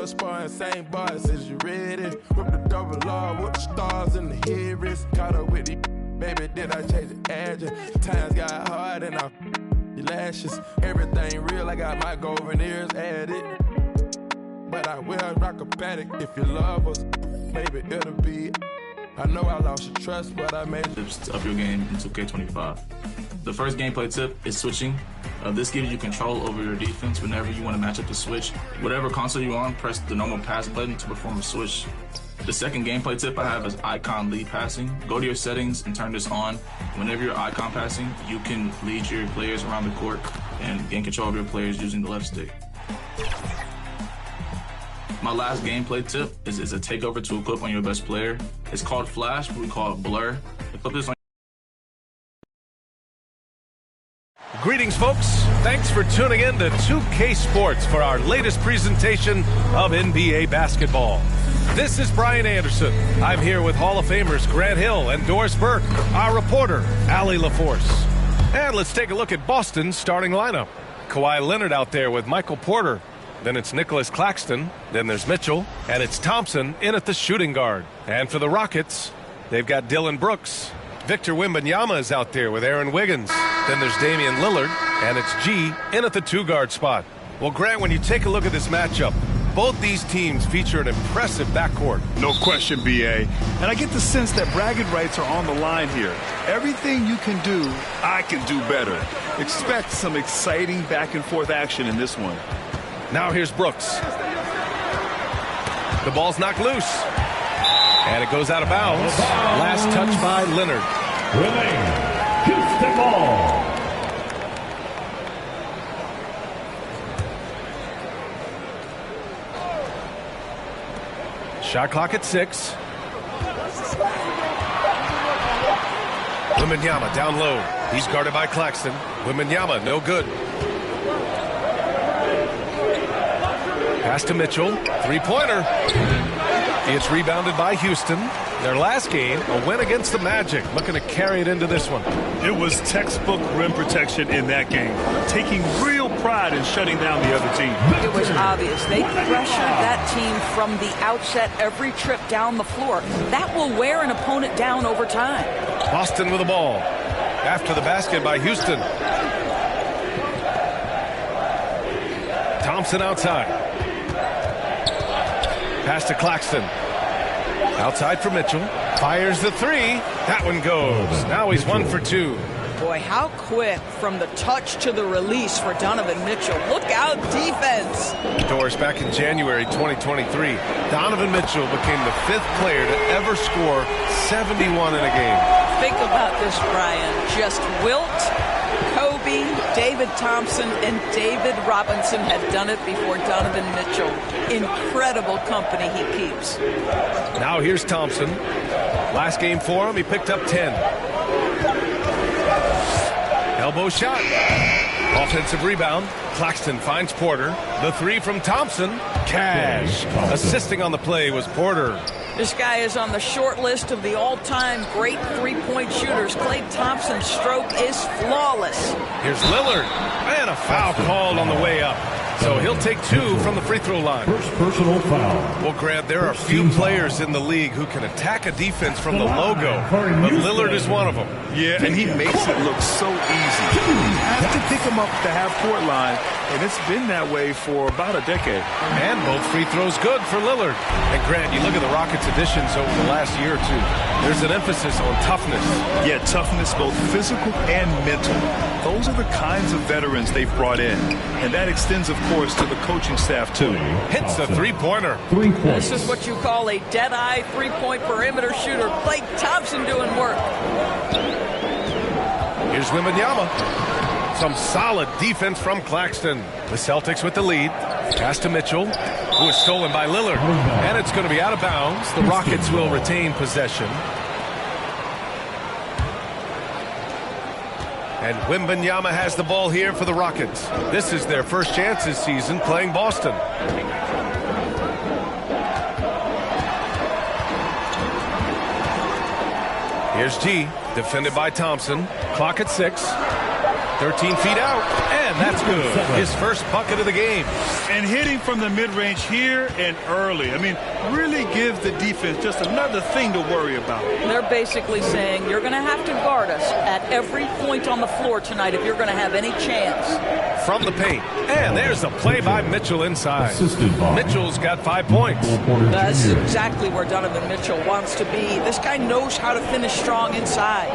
still sparring, same bars. Is you ready? Whip the double R with the stars and the heroes. Caught up with the baby, did I change the address? Times got hard and I your lashes. Everything real, I got my gold veneers added. But I will rock a paddock if you love us. Maybe it'll be. I know I lost your trust, but I made tips to up your game in 2K25. The first gameplay tip is switching. This gives you control over your defense whenever you want to match up the switch. Whatever console you're on, press the normal pass button to perform a switch. The second gameplay tip I have is icon lead passing. Go to your settings and turn this on. Whenever you're icon passing, you can lead your players around the court and gain control of your players using the left stick. My last gameplay tip is a takeover to equip on your best player. It's called Flash, but we call it Blur. Equip this on. Greetings, folks. Thanks for tuning in to 2K Sports for our latest presentation of NBA basketball. This is Brian Anderson. I'm here with Hall of Famers Grant Hill and Doris Burke, our reporter, Allie LaForce. And let's take a look at Boston's starting lineup. Kawhi Leonard out there with Michael Porter. Then it's Nicholas Claxton. Then there's Mitchell. And it's Thompson in at the shooting guard. And for the Rockets, they've got Dylan Brooks. Victor Wembanyama is out there with Aaron Wiggins. Then there's Damian Lillard. And it's G in at the two-guard spot. Well, Grant, when you take a look at this matchup, both these teams feature an impressive backcourt. No question, B.A. And I get the sense that bragging rights are on the line here. Everything you can do, I can do better. Expect some exciting back-and-forth action in this one. Now here's Brooks. The ball's knocked loose. And it goes out of bounds. Last touch by Leonard. Houston ball. Shot clock at 6. Wembanyama down low. He's guarded by Claxton. Wembanyama, no good. Pass to Mitchell. Three-pointer. It's rebounded by Houston. Their last game, a win against the Magic. Looking to carry it into this one. It was textbook rim protection in that game. Taking real pride in shutting down the other team. It was obvious. They pressured that team from the outset every trip down the floor. That will wear an opponent down over time. Boston with the ball. After the basket by Houston. Thompson outside. Pass to Claxton. Outside for Mitchell. Fires the three. That one goes. Now he's 1 for 2. Boy, how quick from the touch to the release for Donovan Mitchell. Look out, defense. Doris, back in January 2023, Donovan Mitchell became the 5th player to ever score 71 in a game. Think about this, Brian. Just Wilt, Kobe, David Thompson, and David Robinson had done it before Donovan Mitchell. Incredible company he keeps. Now here's Thompson. Last game for him, he picked up 10. Elbow shot. Offensive rebound. Claxton finds Porter. The three from Thompson. Cash. Assisting on the play was Porter. This guy is on the short list of the all-time great three-point shooters. Klay Thompson's stroke is flawless. Here's Lillard. And a foul called on the way up. So he'll take 2 from the free throw line. First personal foul. Well, Grant, there are few players in the league who can attack a defense from the logo, but Lillard is one of them. Yeah, and he makes it look so easy. You have to pick him up at the half-court line, and it's been that way for about a decade. And both free throws good for Lillard. And Grant, you look at the Rockets' additions over the last year or two. There's an emphasis on toughness. Yeah, toughness, both physical and mental. Those are the kinds of veterans they've brought in, and that extends, of course, to the coaching staff, too. Hits the three-pointer. This is what you call a dead-eye three-point perimeter shooter. Klay Thompson doing work. Here's Wembanyama. Some solid defense from Claxton. The Celtics with the lead. Pass to Mitchell, who is stolen by Lillard. And it's going to be out of bounds. The Rockets will retain possession. And Wembanyama has the ball here for the Rockets. This is their first chance this season playing Boston. Here's G, defended by Thompson. Clock at 6. 13 feet out, and that's good. His first bucket of the game. And hitting from the mid-range here and early. I mean, really gives the defense just another thing to worry about. They're basically saying you're going to have to guard us at every point on the floor tonight if you're going to have any chance. From the paint, and there's a play by Mitchell inside. Mitchell's got 5 points. That's exactly where Donovan Mitchell wants to be. This guy knows how to finish strong inside.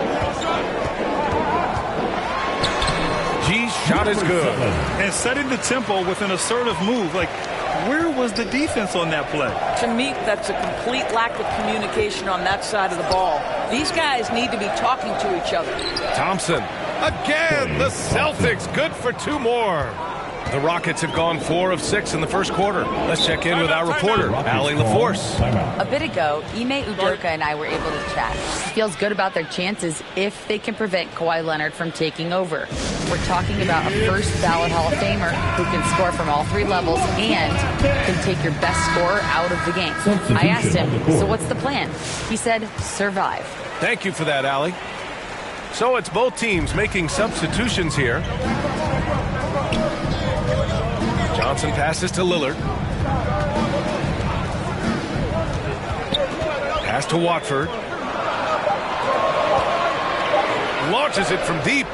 G's shot is good. And setting the tempo with an assertive move. Like, where was the defense on that play? To me, that's a complete lack of communication on that side of the ball. These guys need to be talking to each other. Thompson. Again, the Celtics good for 2 more. The Rockets have gone 4 of 6 in the first quarter. Let's check in with our reporter, Allie LaForce. A bit ago, Ime Udoka and I were able to chat. He feels good about their chances if they can prevent Kawhi Leonard from taking over. We're talking about a first ballot Hall of Famer who can score from all 3 levels and can take your best scorer out of the game. I asked him, so what's the plan? He said, survive. Thank you for that, Allie. So it's both teams making substitutions here. Johnson passes to Lillard. Pass to Watford. Launches it from deep.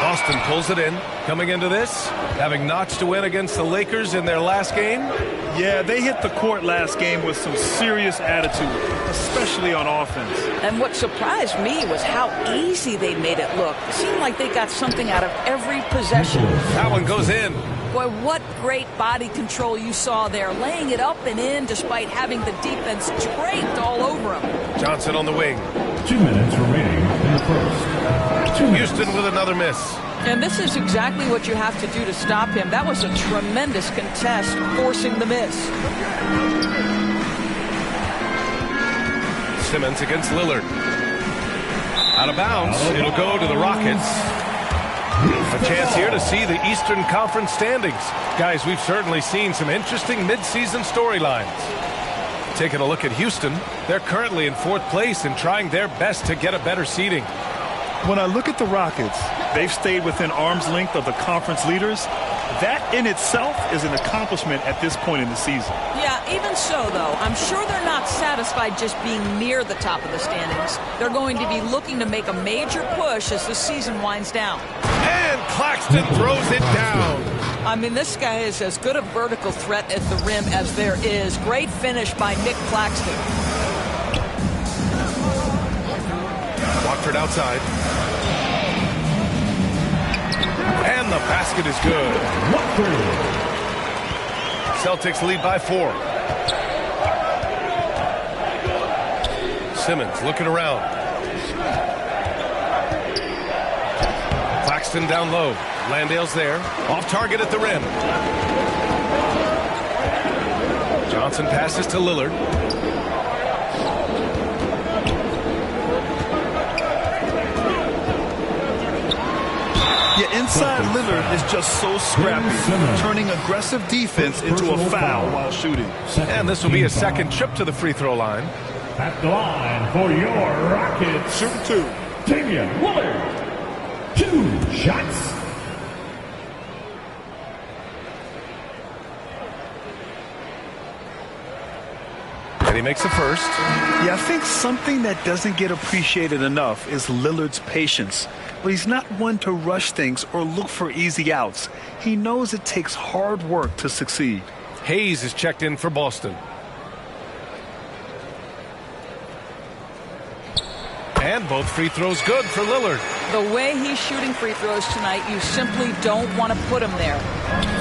Boston pulls it in. Coming into this, having notched a win against the Lakers in their last game. Yeah, they hit the court last game with some serious attitude, especially on offense. And what surprised me was how easy they made it look. It seemed like they got something out of every possession. That one goes in. Boy, what great body control you saw there, laying it up and in despite having the defense draped all over him. Johnson on the wing. 2 minutes remaining in the first. Houston with another miss. And this is exactly what you have to do to stop him. That was a tremendous contest, forcing the miss. Simmons against Lillard. Out of bounds. It'll go to the Rockets. A chance here to see the Eastern Conference standings. Guys, we've certainly seen some interesting midseason storylines. Taking a look at Houston, they're currently in 4th place and trying their best to get a better seeding. When I look at the Rockets, they've stayed within arm's length of the conference leaders. That in itself is an accomplishment at this point in the season. Yeah, even so, though, I'm sure they're not satisfied just being near the top of the standings. They're going to be looking to make a major push as the season winds down. And Claxton throws it down. I mean, this guy is as good a vertical threat at the rim as there is. Great finish by Nick Claxton. Watford outside. And the basket is good. Celtics lead by 4. Simmons looking around. Claxton down low. Landale's there. Off target at the rim. Johnson passes to Lillard. Yeah, inside Lillard is just so scrappy, turning aggressive defense into a foul while shooting. And this will be a second trip to the free throw line. At the line for your Rockets. Shoot 2. Damian Lillard. 2 shots. And he makes the first. Yeah, I think something that doesn't get appreciated enough is Lillard's patience. But he's not one to rush things or look for easy outs. He knows it takes hard work to succeed. Hayes is checked in for Boston. And both free throws good for Lillard. The way he's shooting free throws tonight, you simply don't want to put him there.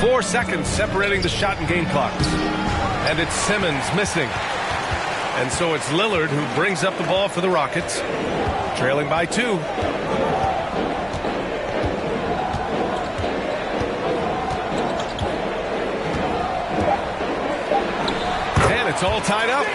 4 seconds separating the shot and game clocks. And it's Simmons missing. And so it's Lillard who brings up the ball for the Rockets. Trailing by 2. And it's all tied up.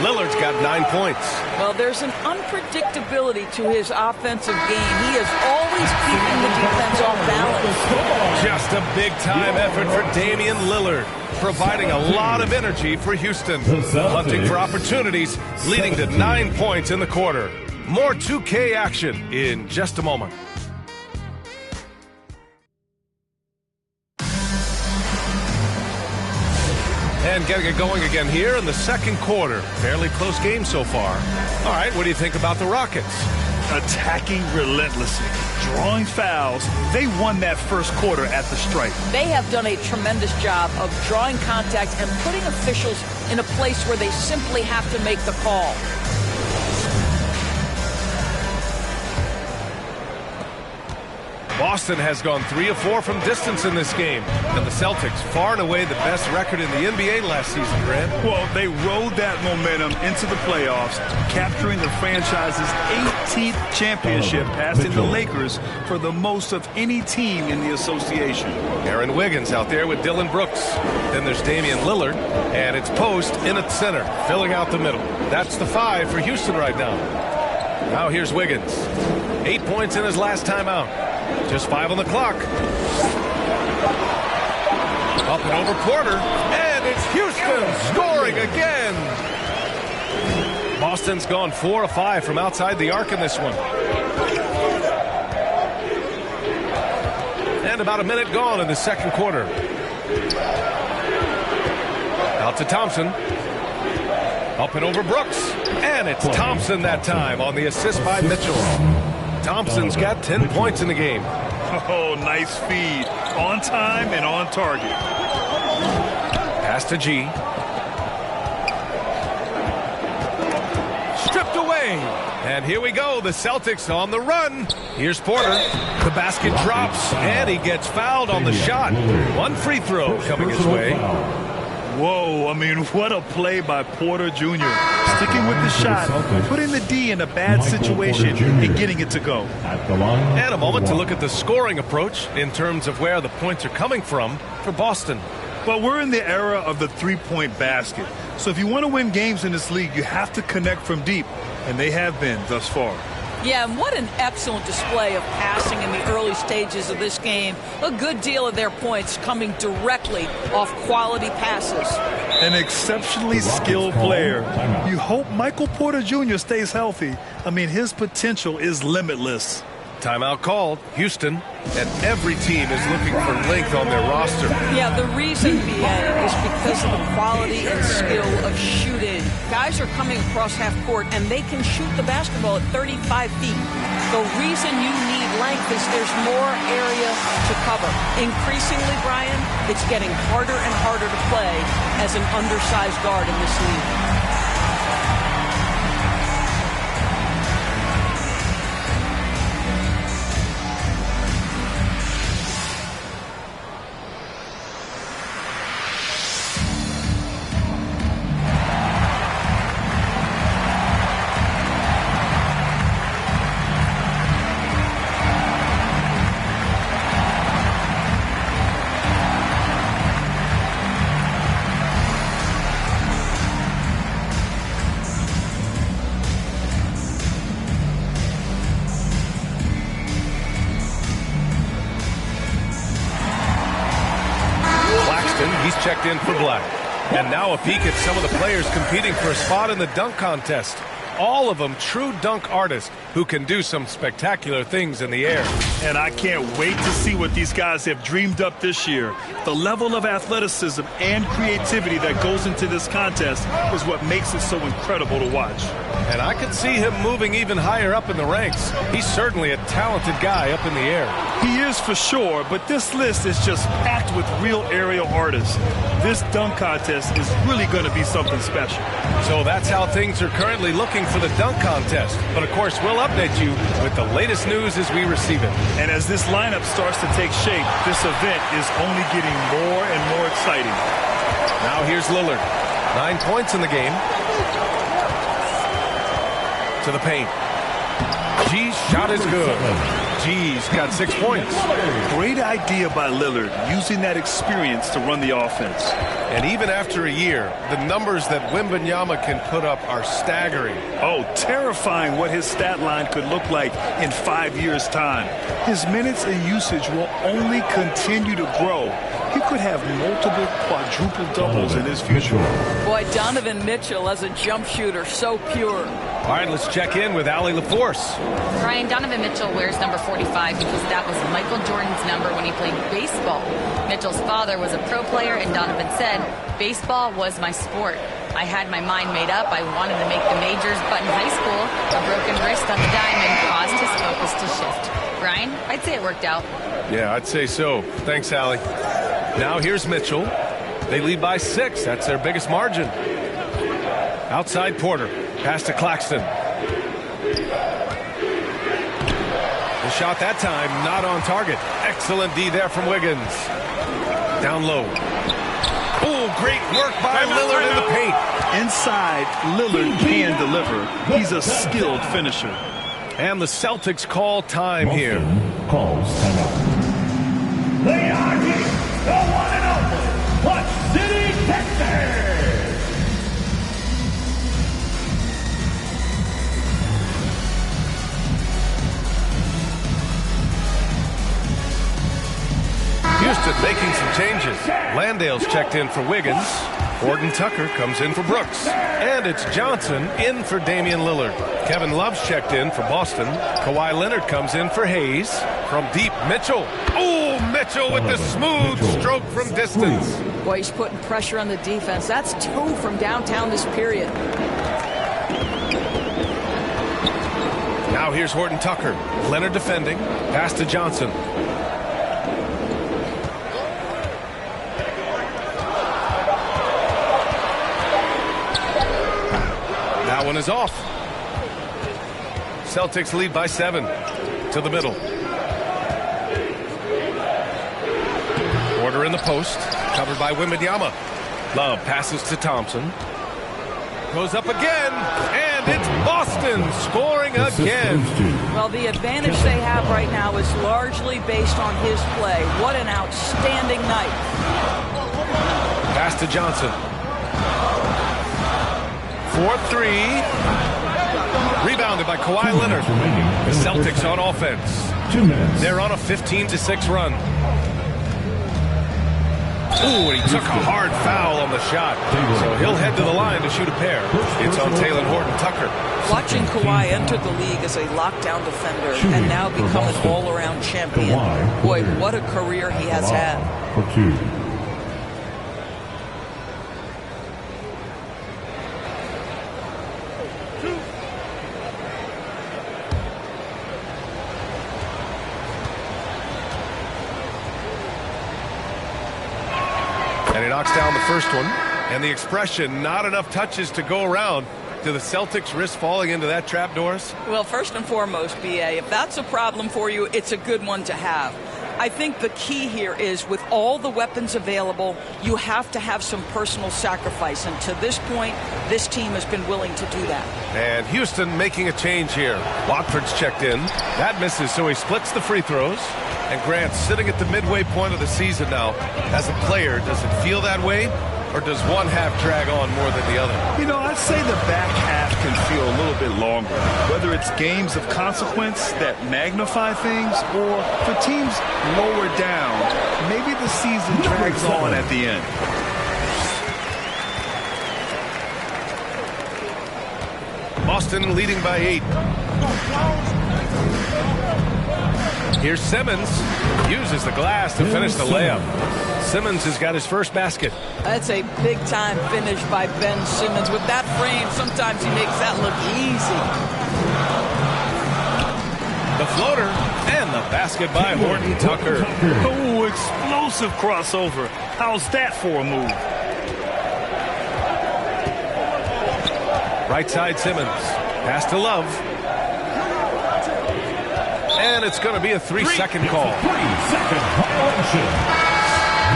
Lillard's got 9 points. Well, there's an unpredictability to his offensive game. He is always keeping the defense off balance. Just a big-time effort for Damian Lillard, providing a lot of energy for Houston. Hunting for opportunities, leading to 9 points in the quarter. More 2K action in just a moment. And getting it going again here in the second quarter. Fairly close game so far. All right, what do you think about the Rockets? Attacking relentlessly, drawing fouls. They won that first quarter at the stripe. They have done a tremendous job of drawing contact and putting officials in a place where they simply have to make the call. Boston has gone 3 of 4 from distance in this game. And the Celtics, far and away the best record in the NBA last season, Grant. Well, they rode that momentum into the playoffs, capturing the franchise's 18th championship, passing the Lakers for the most of any team in the association. Aaron Wiggins out there with Dylan Brooks. Then there's Damian Lillard, and it's Post in at center, filling out the middle. That's the 5 for Houston right now. Now here's Wiggins. 8 points in his last time out. Just 5 on the clock. Up and over Porter. And it's Houston scoring again. Boston's gone 4 of 5 from outside the arc in this one. And about a minute gone in the second quarter. Out to Thompson. Up and over Brooks. And it's Thompson that time on the assist by Mitchell. Thompson's got 10 points in the game. Oh, nice feed. On time and on target. Pass to G. Stripped away. And here we go. The Celtics on the run. Here's Porter. The basket drops, and he gets fouled on the shot. One free throw coming his way. Whoa, I mean, what a play by Porter Jr. Sticking with the shot, putting the D in a bad situation, and getting it to go. And a moment to look at the scoring approach in terms of where the points are coming from for Boston. But we're in the era of the three-point basket. So if you want to win games in this league, you have to connect from deep, and they have been thus far. Yeah, and what an excellent display of passing in the early stages of this game. A good deal of their points coming directly off quality passes. An exceptionally skilled player. You hope Michael Porter Jr. stays healthy. I mean, his potential is limitless. Timeout called. Houston, and every team is looking for length on their roster. Yeah, the reason being is because of the quality and skill of shooting. Guys are coming across half court, and they can shoot the basketball at 35 feet. The reason you need length is there's more area to cover. Increasingly, Brian, it's getting harder and harder to play as an undersized guard in this league. Checked in for Black. And now a peek at some of the players competing for a spot in the dunk contest. All of them true dunk artists who can do some spectacular things in the air. And I can't wait to see what these guys have dreamed up this year. The level of athleticism and creativity that goes into this contest is what makes it so incredible to watch. And I could see him moving even higher up in the ranks. He's certainly a talented guy up in the air. He is for sure, but this list is just packed with real aerial artists. This dunk contest is really going to be something special. So that's how things are currently looking for the dunk contest. But of course, we'll update you with the latest news as we receive it. And as this lineup starts to take shape, this event is only getting more and more exciting. Now here's Lillard. 9 points in the game. To the paint. G's shot is good. G's got 6 points. Great idea by Lillard, using that experience to run the offense. And even after a year, the numbers that Wembanyama can put up are staggering. Oh, terrifying what his stat line could look like in 5 years' time. His minutes and usage will only continue to grow. He could have multiple quadruple doubles in his future. Boy, Donovan Mitchell as a jump shooter, so pure. All right, let's check in with Allie LaForce. Brian, Donovan Mitchell wears number 45 because that was Michael Jordan's number when he played baseball. Mitchell's father was a pro player, and Donovan said, "Baseball was my sport. I had my mind made up. I wanted to make the majors, but in high school, a broken wrist on the diamond caused his focus to shift." Brian, I'd say it worked out. Yeah, I'd say so. Thanks, Allie. Now here's Mitchell. They lead by 6. That's their biggest margin. Outside Porter. Pass to Claxton. The shot that time not on target. Excellent D there from Wiggins. Down low. Oh, great work by Lillard in the paint. Inside, Lillard can deliver. He's a skilled finisher. And the Celtics call time here. Calls timeout. They are here, the one and only Clutch City Texans. Houston making some changes. Landale's checked in for Wiggins. Horton Tucker comes in for Brooks. And it's Johnson in for Damian Lillard. Kevin Love's checked in for Boston. Kawhi Leonard comes in for Hayes. From deep, Mitchell. Oh, Mitchell with the smooth stroke from distance. Boy, he's putting pressure on the defense. That's 2 from downtown this period. Now here's Horton Tucker. Leonard defending. Pass to Johnson. That one is off. Celtics lead by 7. To the middle. Porter in the post. Covered by Wembanyama. Love passes to Thompson. Goes up again. And it's Boston scoring again. Well, the advantage they have right now is largely based on his play. What an outstanding night. Pass to Johnson. 4-3. Rebounded by Kawhi Leonard. The Celtics on offense. 2 minutes. They're on a 15-6 run. Ooh, and he took a hard foul on the shot. So he'll head to the line to shoot a pair. It's on Taylor Horton Tucker. Watching Kawhi enter the league as a lockdown defender and now become an all-around champion. Boy, what a career he has had. For 2. And he knocks down the first one. And the expression, not enough touches to go around. Do the Celtics risk falling into that trap, Doris? Well, first and foremost, B.A., if that's a problem for you, it's a good one to have. I think the key here is with all the weapons available, you have to have some personal sacrifice. And to this point, this team has been willing to do that. And Houston making a change here. Watford's checked in. That misses, so he splits the free throws. And Grant sitting at the midway point of the season now. As a player, does it feel that way? Or does one half drag on more than the other? You know, I'd say the back half can feel a little bit longer. Whether it's games of consequence that magnify things or for teams lower down, maybe the season drags on at the end. Boston leading by 8. Here's Simmons. Uses the glass to finish the layup. Simmons has got his first basket. That's a big-time finish by Ben Simmons. With that frame, sometimes he makes that look easy. The floater and the basket by Horton Tucker. Oh, explosive crossover. How's that for a move? Right side Simmons. Pass to Love. And it's going to be a 3-second call. 3-second violation.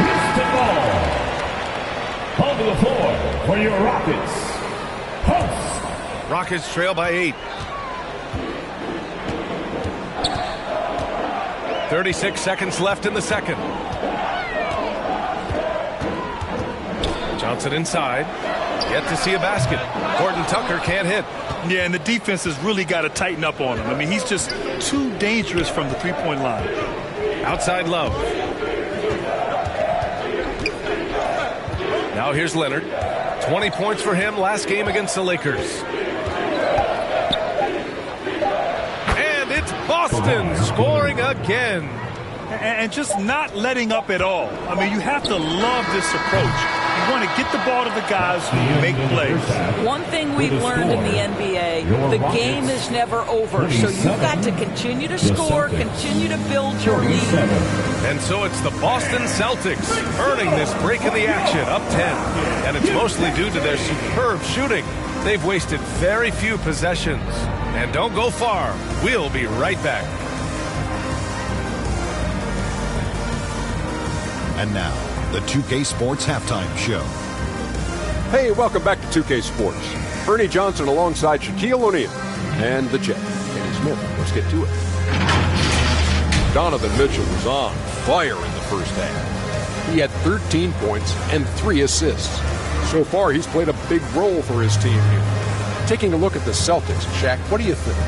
Houston ball. On the floor for your Rockets. Hosts. Rockets trail by 8. 36 seconds left in the second. Johnson inside. Yet to see a basket. Horton Tucker can't hit. Yeah, and the defense has really got to tighten up on him. I mean, he's just too dangerous from the three-point line. Outside Love. Now here's Leonard. 20 points for him last game against the Lakers. And it's Boston scoring again. And just not letting up at all. I mean, you have to love this approach. You want to get the ball to the guys who make plays. One thing we've learned in the NBA, the game is never over. So you've got to continue to score, continue to build your lead. And so it's the Boston Celtics earning this break in the action, up 10. And it's mostly due to their superb shooting. They've wasted very few possessions. And don't go far. We'll be right back. And now, the 2K Sports Halftime Show. Hey, welcome back to 2K Sports. Ernie Johnson alongside Shaquille O'Neal and the Jet, Kenny Smith. Let's get to it. Donovan Mitchell was on fire in the first half. He had 13 points and 3 assists. So far, he's played a big role for his team here. Taking a look at the Celtics, Shaq, what do you think?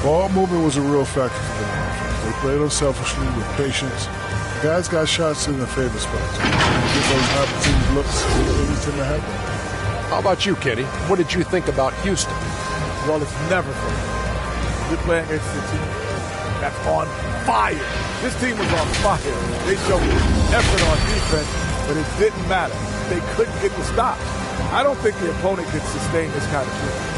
Ball movement was a real factor for them. They played unselfishly with patience. Guys got shots in their favorite spots. Get those opportunity looks anything to happen. How about you, Kenny? What did you think about Houston? Well, it's never fun. You're playing against a team that's on fire. This team was on fire. They showed effort on defense, but it didn't matter. They couldn't get the stops. I don't think the opponent could sustain this kind of shooting.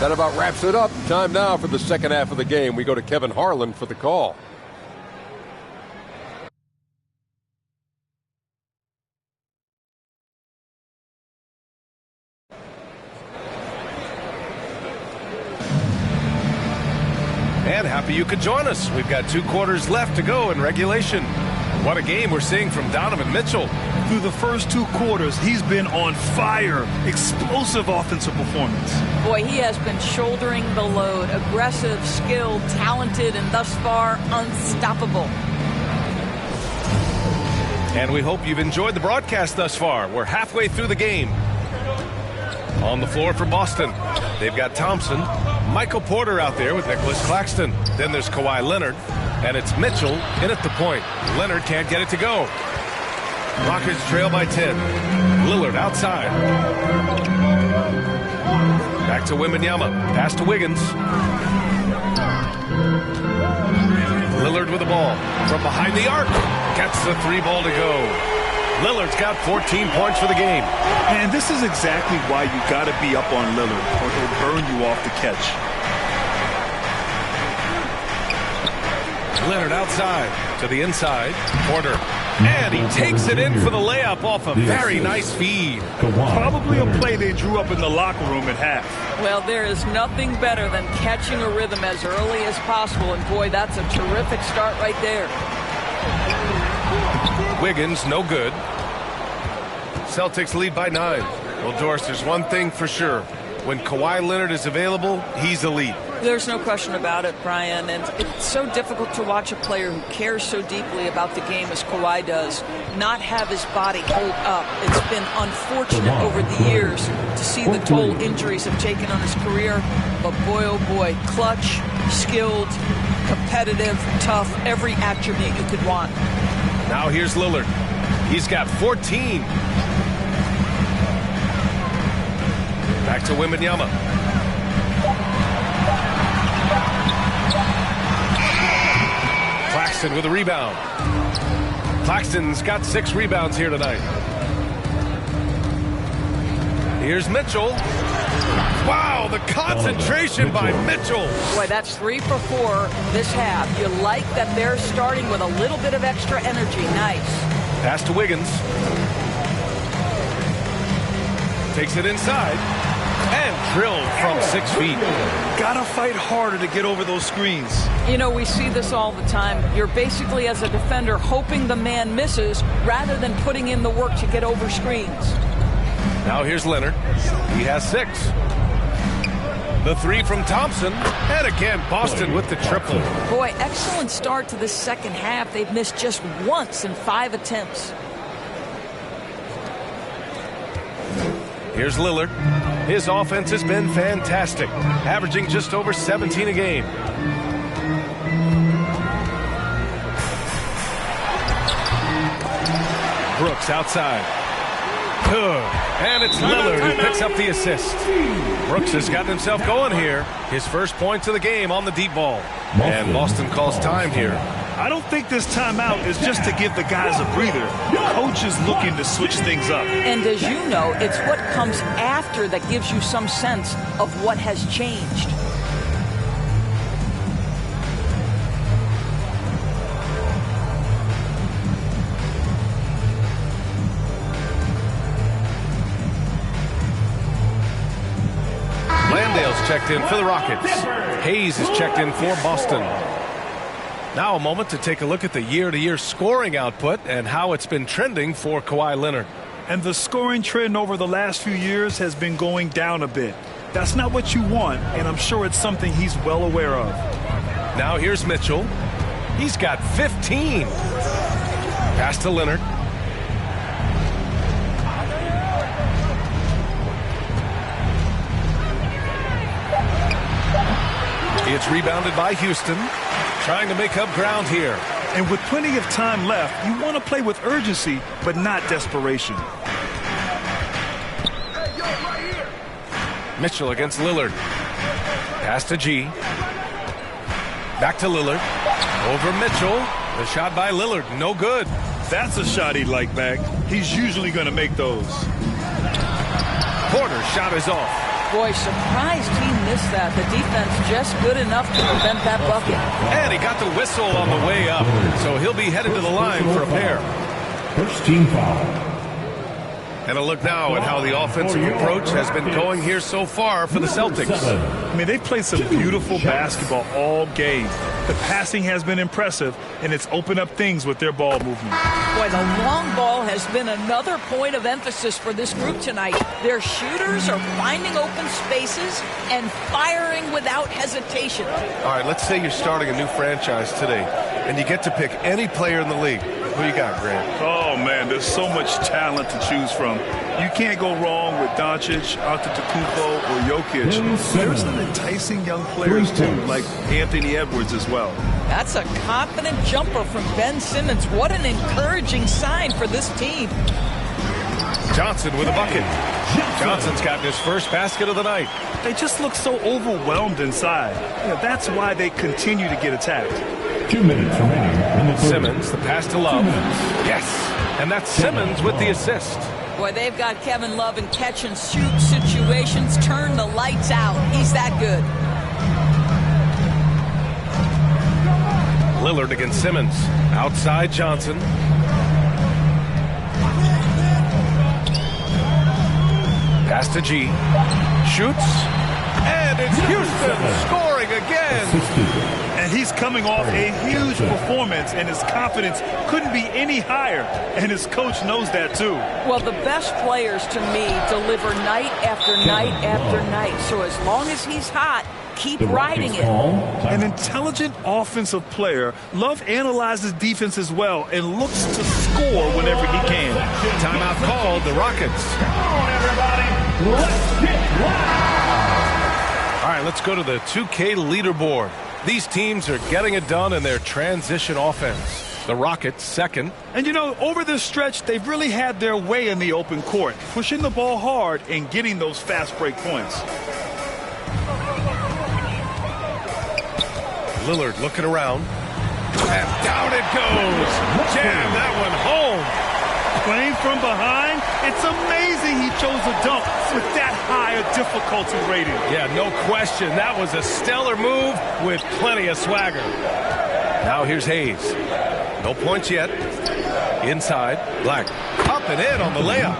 That about wraps it up. Time now for the second half of the game. We go to Kevin Harlan for the call. And happy you could join us. We've got 2 quarters left to go in regulation. What a game we're seeing from Donovan Mitchell. Through the first 2 quarters, he's been on fire. Explosive offensive performance. Boy, he has been shouldering the load. Aggressive, skilled, talented, and thus far, unstoppable. And we hope you've enjoyed the broadcast thus far. We're halfway through the game. On the floor for Boston, they've got Thompson, Michael Porter out there with Nicholas Claxton. Then there's Kawhi Leonard, and it's Mitchell in at the point. Leonard can't get it to go. Rockets trail by 10. Lillard outside. Back to Wembanyama. Pass to Wiggins. Lillard with the ball. From behind the arc. Gets the 3 ball to go. Lillard's got 14 points for the game. And this is exactly why you got to be up on Lillard, or he'll burn you off the catch. Leonard outside to the inside. Porter. And he takes it in for the layup off a very nice feed. Probably a play they drew up in the locker room at half. Well, there is nothing better than catching a rhythm as early as possible. And boy, that's a terrific start right there. Wiggins, no good. Celtics lead by 9. Well, Doris, there's one thing for sure. When Kawhi Leonard is available, he's elite. There's no question about it, Brian. And it's so difficult to watch a player who cares so deeply about the game as Kawhi does not have his body hold up. It's been unfortunate over the years to see the toll injuries have taken on his career. But boy, oh boy, clutch, skilled, competitive, tough, every attribute you could want. Now here's Lillard. He's got 14. Back to Wembanyama. Claxton with a rebound. Claxton's got 6 rebounds here tonight. Here's Mitchell. Wow, the concentration by Mitchell. Boy, that's 3 for 4 this half. You like that they're starting with a little bit of extra energy. Nice. Pass to Wiggins. Takes it inside. And drilled from 6 feet. Gotta fight harder to get over those screens. You know, we see this all the time. You're basically, as a defender, hoping the man misses rather than putting in the work to get over screens. Now here's Leonard. He has 6. The 3 from Thompson. And again, Boston with the triple. Boy, excellent start to the second half. They've missed just once in 5 attempts. Here's Lillard. His offense has been fantastic, averaging just over 17 a game. Brooks outside. Good. And it's Lillard who picks up the assist. Brooks has gotten himself going here. His first points of the game on the deep ball. And Boston calls time here. I don't think this timeout is just to give the guys a breather. Coach is looking to switch things up. And as you know, it's what comes after that gives you some sense of what has changed. Landale's checked in for the Rockets. Hayes is checked in for Boston. Now a moment to take a look at the year-to-year scoring output and how it's been trending for Kawhi Leonard. And the scoring trend over the last few years has been going down a bit. That's not what you want, and I'm sure it's something he's well aware of. Now here's Mitchell. He's got 15. Pass to Leonard. It's rebounded by Houston. Trying to make up ground here. And with plenty of time left, you want to play with urgency, but not desperation. Mitchell against Lillard. Pass to G. Back to Lillard. Over Mitchell. The shot by Lillard. No good. That's a shot he'd like back. He's usually going to make those. Porter's shot is off. Boy, surprised he missed that. The defense just good enough to prevent that bucket. And he got the whistle on the way up. So he'll be headed to the line for a pair. First team foul. And a look now at how the offensive approach has been going here so far for the Celtics. I mean, they've played some beautiful basketball all game. The passing has been impressive, and it's opened up things with their ball movement. Boy, the long ball has been another point of emphasis for this group tonight. Their shooters are finding open spaces and firing without hesitation. All right, let's say you're starting a new franchise today, and you get to pick any player in the league. Who you got, Grant? Oh, man, there's so much talent to choose from. You can't go wrong with Doncic, Antetokounmpo, or Jokic. There's some enticing young players, too, like Anthony Edwards as well. That's a confident jumper from Ben Simmons. What an encouraging sign for this team. Johnson with a bucket. Johnson's gotten his first basket of the night. They just look so overwhelmed inside. You know, that's why they continue to get attacked. 2 minutes remaining in the third. Simmons, the pass to Love. Yes, and that's Simmons with the assist. Boy, they've got Kevin Love in catch-and-shoot situations. Turn the lights out. He's that good. Lillard against Simmons. Outside Johnson. Pass to G. Shoots. And it's Houston scoring again. And he's coming off a huge performance, and his confidence couldn't be any higher. And his coach knows that, too. Well, the best players, to me, deliver night after night after night. So as long as he's hot, keep riding it. An intelligent offensive player. Love analyzes defense as well and looks to score whenever he can. Timeout called, the Rockets. Come on, everybody. Let's get loud. All right, let's go to the 2K leaderboard. These teams are getting it done in their transition offense. The Rockets second. And, you know, over this stretch, they've really had their way in the open court, pushing the ball hard and getting those fast break points. Lillard looking around. And down it goes. Jam that one home. Playing from behind, it's amazing he chose a dunk with that high a difficulty rating. Yeah, no question. That was a stellar move with plenty of swagger. Now here's Hayes. No points yet. Inside. Black up and in on the layup.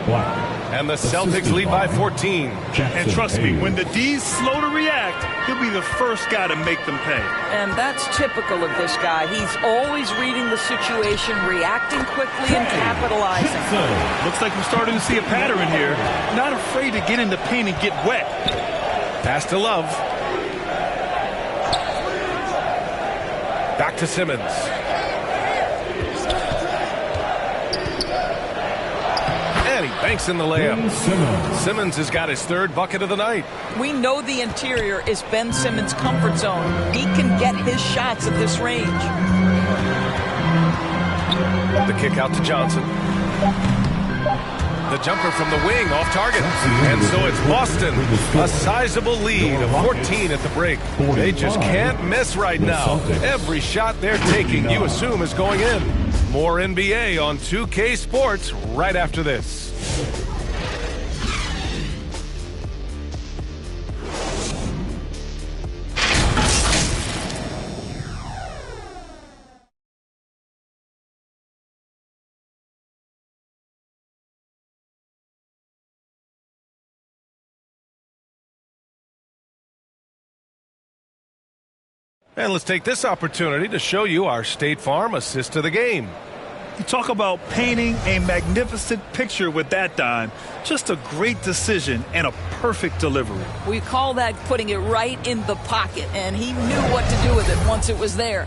And the Celtics lead by 14. And trust me, when the D's slow to react, he'll be the first guy to make them pay. And that's typical of this guy. He's always reading the situation, reacting quickly and capitalizing. Looks like we're starting to see a pattern here. Not afraid to get in the paint and get wet. Pass to Love. Back to Simmons. And he banks in the layup. Simmons has got his third bucket of the night. We know the interior is Ben Simmons' comfort zone. He can get his shots at this range. The kick out to Johnson. The jumper from the wing off target. And so it's Boston. A sizable lead of 14 at the break. They just can't miss right now. Every shot they're taking, you assume, is going in. More NBA on 2K Sports right after this. And let's take this opportunity to show you our State Farm assist of the game. You talk about painting a magnificent picture with that dime. Just a great decision and a perfect delivery. We call that putting it right in the pocket, and he knew what to do with it once it was there.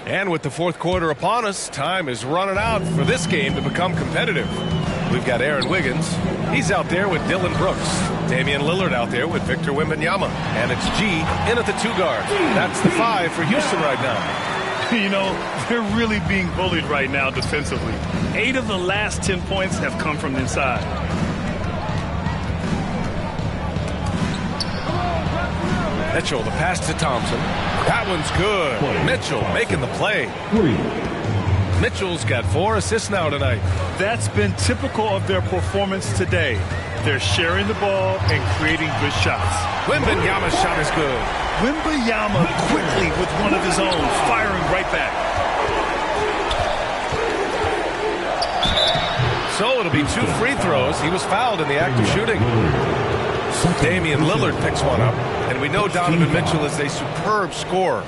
And with the fourth quarter upon us, time is running out for this game to become competitive. We've got Aaron Wiggins. He's out there with Dylan Brooks. Damian Lillard out there with Victor Wembanyama. And it's G in at the 2 guard. That's the 5 for Houston right now. You know, they're really being bullied right now defensively. 8 of the last 10 points have come from inside. Mitchell, the pass to Thompson. That one's good. Mitchell making the play. Mitchell's got 4 assists now tonight. That's been typical of their performance today. They're sharing the ball and creating good shots. Wembanyama's shot is good. Wembanyama quickly with one of his own, firing right back. So it'll be 2 free throws. He was fouled in the act of shooting. Damian Lillard picks one up. And we know Donovan Mitchell is a superb scorer.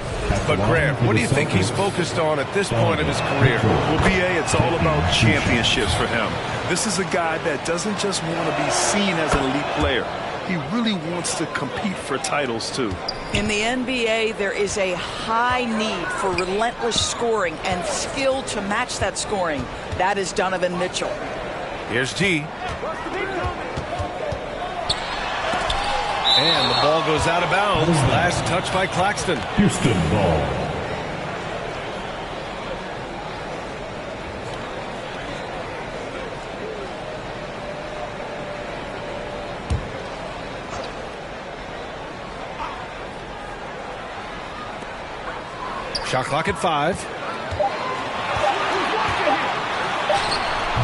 But Grant, what do you think he's focused on at this point of his career? Well, B.A., it's all about championships for him. This is a guy that doesn't just want to be seen as an elite player. He really wants to compete for titles, too. In the NBA, there is a high need for relentless scoring and skill to match that scoring. That is Donovan Mitchell. Here's G. And the ball goes out of bounds. Last touch by Claxton. Houston ball. Shot clock at 5.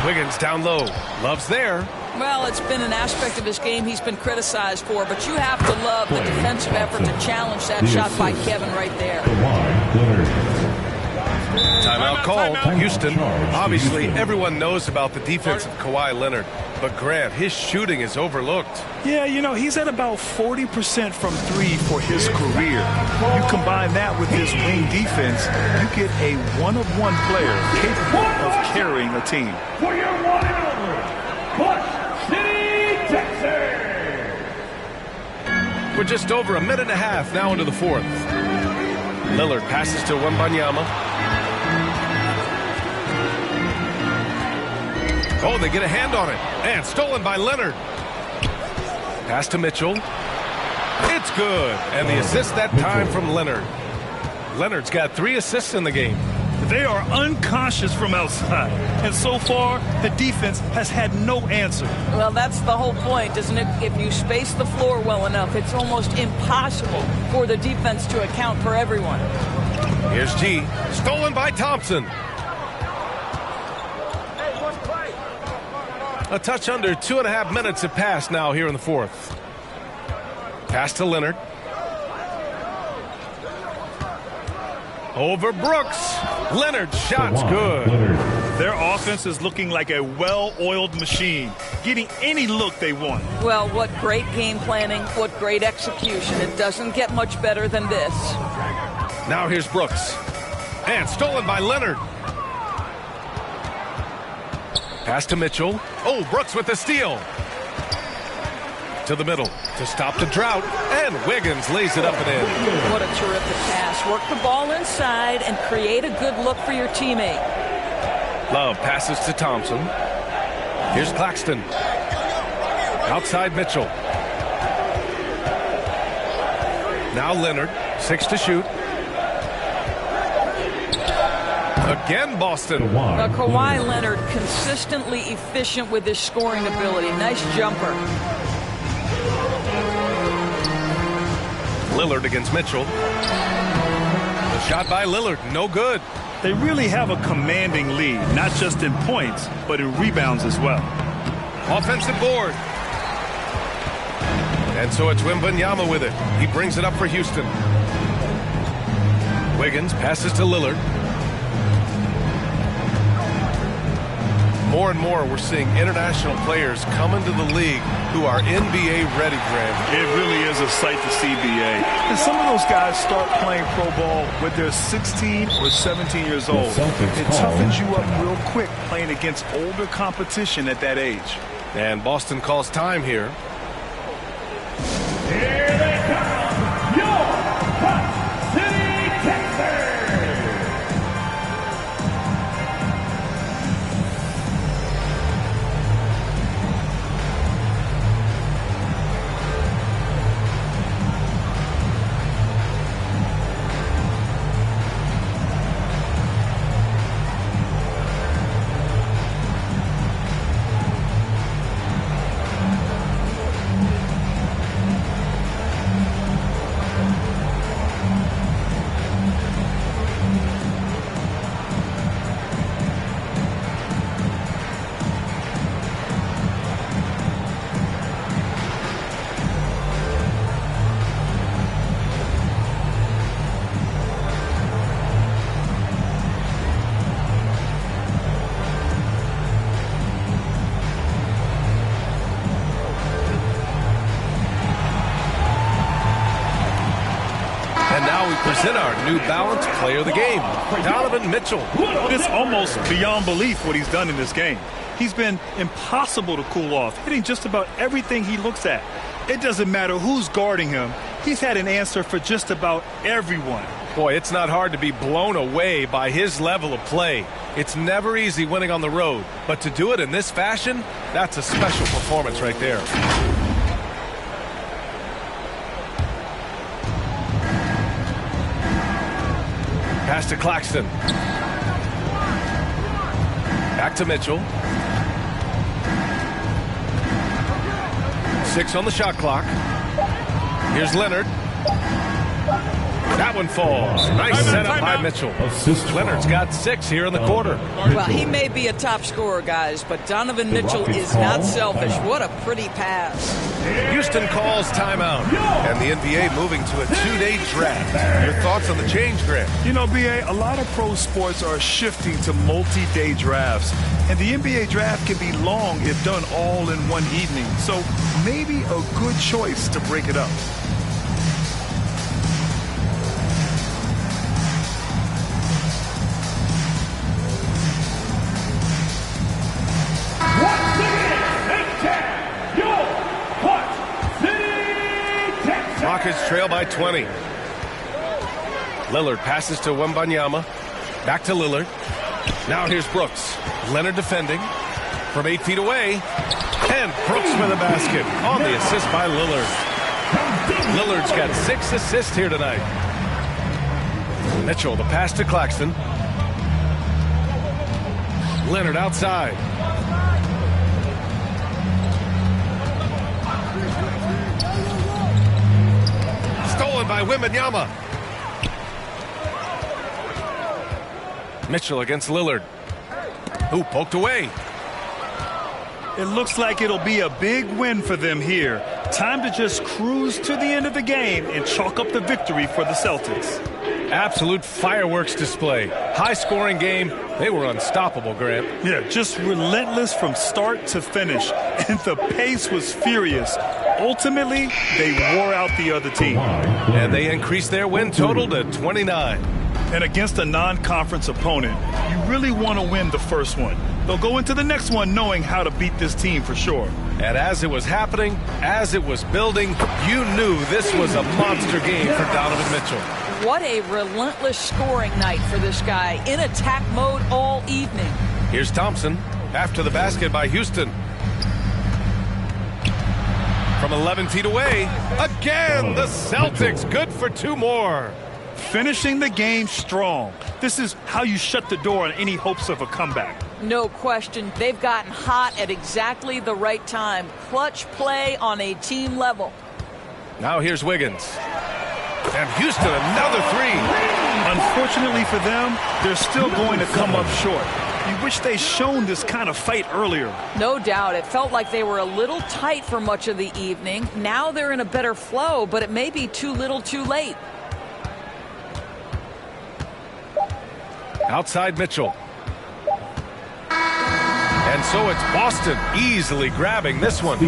Wiggins down low. Love's there. Well, it's been an aspect of his game he's been criticized for, but you have to love the defensive effort to challenge that shot by Kevin right there. Timeout called. Houston. Obviously, everyone knows about the defense of Kawhi Leonard, but Grant, his shooting is overlooked. Yeah, you know, he's at about 40% from 3 for his career. You combine that with his wing defense, you get a one-of-one player capable of carrying a team. For your one and only, Clutch City, Texas. We're just over a minute and a half now into the fourth. Lillard passes to Wembanyama. Oh, they get a hand on it. And stolen by Leonard. Pass to Mitchell. It's good. And the assist that time from Leonard. Leonard's got 3 assists in the game. They are unconscious from outside. And so far, the defense has had no answer. Well, that's the whole point, isn't it? If you space the floor well enough, it's almost impossible for the defense to account for everyone. Here's G. Stolen by Thompson. A touch under 2.5 minutes have passed now here in the fourth. Pass to Leonard. Over Brooks. Leonard's shot's good. Their offense is looking like a well-oiled machine, getting any look they want. Well, what great game planning, what great execution. It doesn't get much better than this. Now here's Brooks. And stolen by Leonard. Pass to Mitchell. Oh, Brooks with the steal. To the middle to stop the drought. And Wiggins lays it up and in. What a terrific pass. Work the ball inside and create a good look for your teammate. Love passes to Thompson. Here's Claxton. Outside Mitchell. Now Leonard. 6 to shoot. Again, Boston. Kawhi Leonard consistently efficient with his scoring ability. Nice jumper. Lillard against Mitchell. The shot by Lillard, no good. They really have a commanding lead, not just in points, but in rebounds as well. Offensive board. And so it's Wembanyama with it. He brings it up for Houston. Wiggins passes to Lillard. More and more, we're seeing international players come into the league who are NBA ready, Graham. It really is a sight to see, BA. And some of those guys start playing pro ball when they're 16 or 17 years old. It toughens you up real quick playing against older competition at that age. And Boston calls time here. Here they come, your Hot City Texans. Present our New Balance Player of the Game, Donovan Mitchell. It's almost beyond belief what he's done in this game. He's been impossible to cool off, hitting just about everything he looks at. It doesn't matter who's guarding him. He's had an answer for just about everyone. Boy, it's not hard to be blown away by his level of play. It's never easy winning on the road, but to do it in this fashion, that's a special performance right there. Pass to Claxton. Back to Mitchell. 6 on the shot clock. Here's Leonard. That one falls. Nice setup by Mitchell. Leonard's got 6 here in the quarter. Well, he may be a top scorer, guys, but Donovan Mitchell is not selfish. What a pretty pass. Houston calls timeout. And the NBA moving to a 2-day draft. Your thoughts on the change, Grant? You know, BA, a lot of pro sports are shifting to multi-day drafts. And the NBA draft can be long if done all in one evening. So maybe a good choice to break it up. Rockets trail by 20. Lillard passes to Wembanyama. Back to Lillard. Now here's Brooks. Leonard defending from 8 feet away. And Brooks with a basket on the assist by Lillard. Lillard's got 6 assists here tonight. Mitchell, the pass to Claxton. Leonard outside. Stolen by Wembanyama. Mitchell against Lillard. Who poked away. It looks like it'll be a big win for them here. Time to just cruise to the end of the game and chalk up the victory for the Celtics. Absolute fireworks display. High-scoring game. They were unstoppable, Grant. Yeah, just relentless from start to finish. And the pace was furious. Ultimately, they wore out the other team. And they increased their win total to 29. And against a non-conference opponent, you really want to win the first one. They'll go into the next one knowing how to beat this team for sure. And as it was happening, as it was building, you knew this was a monster game for Donovan Mitchell. What a relentless scoring night for this guy. In attack mode all evening. Here's Thompson after the basket by Houston. from 11 feet away. Again, the Celtics good for 2 more. Finishing the game strong. This is how you shut the door on any hopes of a comeback. No question. They've gotten hot at exactly the right time. Clutch play on a team level. Now here's Wiggins. And Houston, another 3. Unfortunately for them, they're still going to come up short. You wish they'd shown this kind of fight earlier. No doubt. It felt like they were a little tight for much of the evening. Now they're in a better flow, but it may be too little too late. Outside Mitchell. And so it's Boston easily grabbing this one.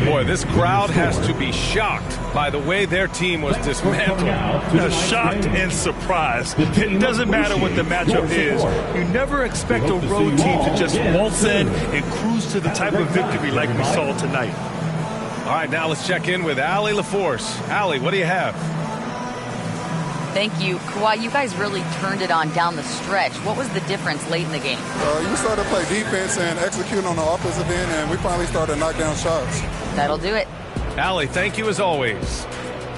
Boy, this crowd has to be shocked by the way their team was dismantled. Shocked and surprised. It doesn't matter what the matchup is. You never expect a road team to just waltz in and cruise to the type of victory like we saw tonight. All right, now let's check in with Allie LaForce. Allie, what do you have? Thank you. Kawhi, you guys really turned it on down the stretch. What was the difference late in the game? You started to play defense and execute on the offensive end, and we finally started to knock down shots. That'll do it. Allie, thank you as always.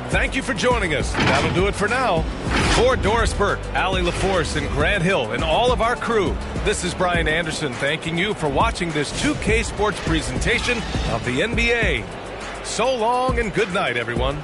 Thank you for joining us. That'll do it for now. For Doris Burke, Allie LaForce, and Grant Hill, and all of our crew, this is Brian Anderson thanking you for watching this 2K Sports presentation of the NBA. So long and good night, everyone.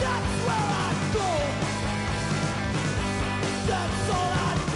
That's where I go. That's all I do.